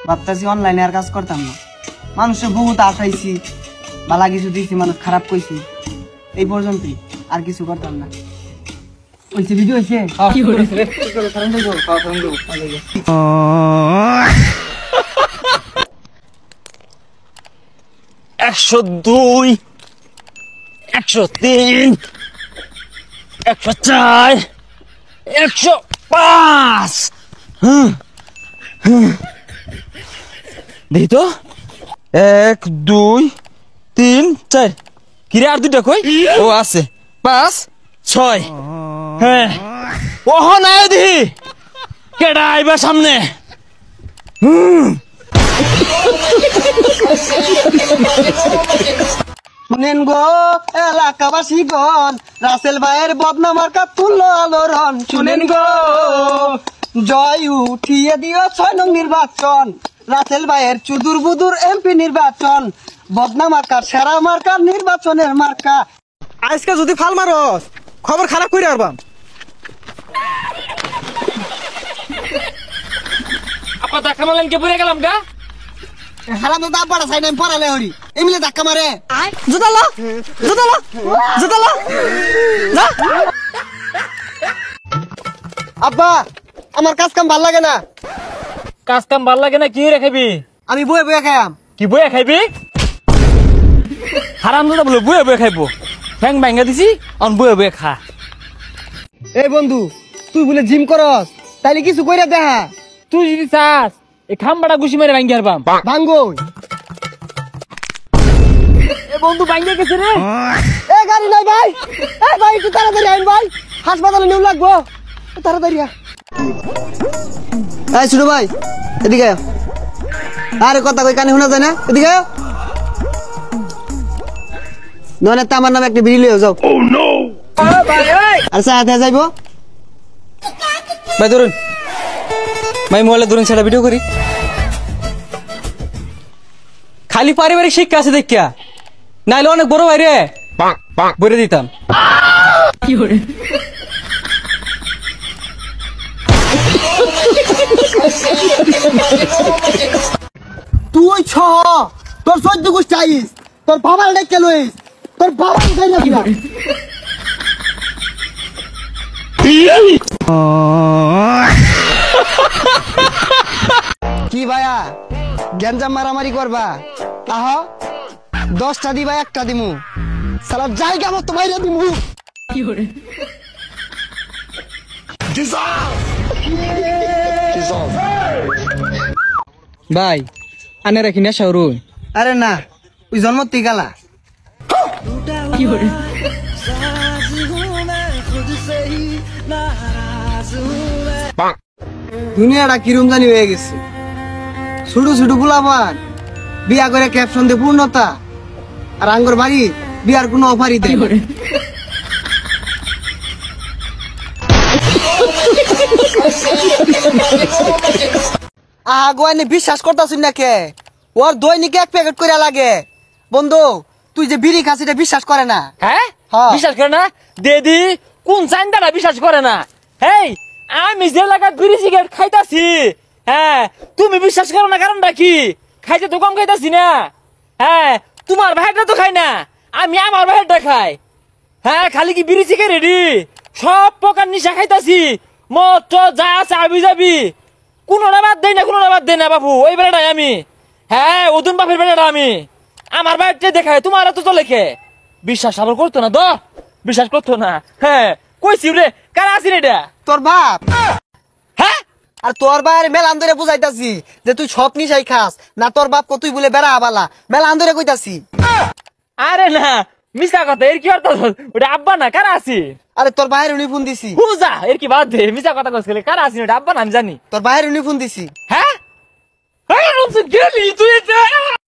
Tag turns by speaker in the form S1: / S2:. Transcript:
S1: ভাবতেছি অনলাইনে আর কাজ করতাম না। মানুষের বহুত আশাইছি, বালা কিছু দিয়েছি, মানুষ খারাপ কইছি, এই পর্যন্তই, আর কিছু করতাম না। হয়েছে ভিডিও হয়েছে
S2: 102 103 104 105 দেখি তো 1 2 3 4 কিরে আর দুইটা কই ও আছে 5 6 হ্যাঁ ওহ না দেখি কেডা আইবা সামনে
S1: শুনেন গো এলাকাবাসী গণ, রাসেল ভাইয়ের বদনাম মার্কা তুললো আলোড়ন। শুনেন গো জয় উঠিয়ে দিও 6 নং নির্বাচন, রাসেল ভাইয়ের চুদুর বুদুর এমপি নির্বাচন, বদনাম মার্কা সেরা মার্কা নির্বাচনের মার্কা।
S3: আজকে যদি ফাল মারস খবর খারাপ করে আরবাম।
S2: আপা ধাক্কা মারলেন কে পড়ে গেলাম গা
S1: হারাম তো দাম পড়া সাইড পড়ালে হরি এমনি ধাক্কা মারে।
S3: জুতালা জুতালা জুতালা না
S1: আব্বা আমার কাজ কাম ভাল লাগে না।
S2: কাজ কাম ভাল লাগে না কি রেখাবি
S1: আমি বয়ে বয়ে খাইম।
S2: কি বইয়া খাইবি হারাম দাদা বলে বইয়া বইয়া খাইবো ঠ্যাং ভাঙ্গা দিছি অন বইয়া বইয়া খা।
S1: এই বন্ধু তুই বলে জিম করস, তাইলে কিছু কইরা দেখা।
S2: তুই যদি চাস এই খাম্বাটা ঘুষি মেরে ভাঙ্গি হারবাম
S1: ভাঙ্গো।
S2: এ বন্ধু ভাঙ্গা গেছে রে।
S1: এ গাড়ি নাই ভাই, এ ভাই একটু তাড়াতাড়ি আইন ভাই, হাসপাতালে নিউ লাগবো, তাড়াতাড়ি আ। এই ছোট ভাই এদিকে আয়। আরে কথা কই কানে শোনা যায় না, এদিকে আয়। ননে তো আমার নামে একটা বিড়ি লইও যাও। ও নো আর সাথে যাইবো
S2: ভাই ধরুন ভাই মোবাইলে ধরুন সেটা ভিডিও করি খালি পারিবারিক শিক্ষা আছে দেখিয়া নাইলে অনেক বড় ভাই রে বলে দিতাম। কি করে
S1: তুই ছ তোর 14 গোষ্ঠী আইস, তোর বাবার ডেকে লইস, তোর বাবা উঠাই না কি ভাইয়া গেঞ্জাম মারামারি করবা? আহ 10টা দিবা 1টা দিমু, সালা জায়গা মতো বাইরে দিমু। কি করে
S3: ভাই আনে রাখি না শাহরু।
S1: আরে না ওই জন্মতি গালা।
S3: কি করে
S1: দুনিয়াটা কিরম জানি হয়ে গেছে, ছোট ছোট গুলাবান বিয়া করে ক্যাপশন দিয়ে পূর্ণতা, আর আঙ্গর বাড়ি বিয়ার কোনো অফারই দেয়। আগুয়ানি বিশ্বাস করতেছিস না কে? ওর দৈনিক 1 প্যাকেট করে লাগে। বন্ধু তুই যে বিড়ি খাস এটা বিশ্বাস করে না।
S2: হ্যাঁ
S1: হ্যাঁ।
S2: বিশ্বাস করে না দেদি কোন চাইন্দারা বিশ্বাস করে না। হেই আমি যে লাগাত বিড়ি সিগারেট খাইতাছি হ্যাঁ তুমি বিশ্বাস করো না কারণটা কি? খাইতে তো কম খাইতাছি না। হ্যাঁ তোমার ভাইটা তো খাই না, আমি আমার ভাইটা খাই। হ্যাঁ খালি কি বিড়ি সিগারেটই সব প্রকার নিশা খাইতাছি, মদ যা আছে আবি যাবি কোনোটা বাদ দেয় না, কোনোটা বাদ দেয় না বাবু। ওই বেড়াটাই আমি। হ্যাঁ ওদুন বাপের বেড়াটা আমি। আমার বাড়িতে দেখায় তোমার তো লেখে বিশ্বাস আবার করতো না তো, বিশ্বাস করতো না। হ্যাঁ কইছি রে কারা আছি রে এটা
S1: তোর বাপ।
S2: হ্যাঁ
S1: আর তোর বাইরে মেলা আন্দরে বুঝাইতাছি যে তুই সব নিশাই খাস না, তোর বাপ তুই বলে বেড়া আবালা মেলা আন্দরে কইতাছি।
S2: আরে না মিশা কথা এর কি অর্থ? ওটা আব্বা না কারা আছি?
S1: আরে তোর বাইরে উনি ফোন দিছি।
S2: বুঝা এর কি বাদ দে, মিশা কথা কইছিলে কারা আছি ওটা আব্বা না আমি জানি।
S1: তোর বাইরে উনি ফোন দিছি।
S2: হ্যাঁ গেলি তুই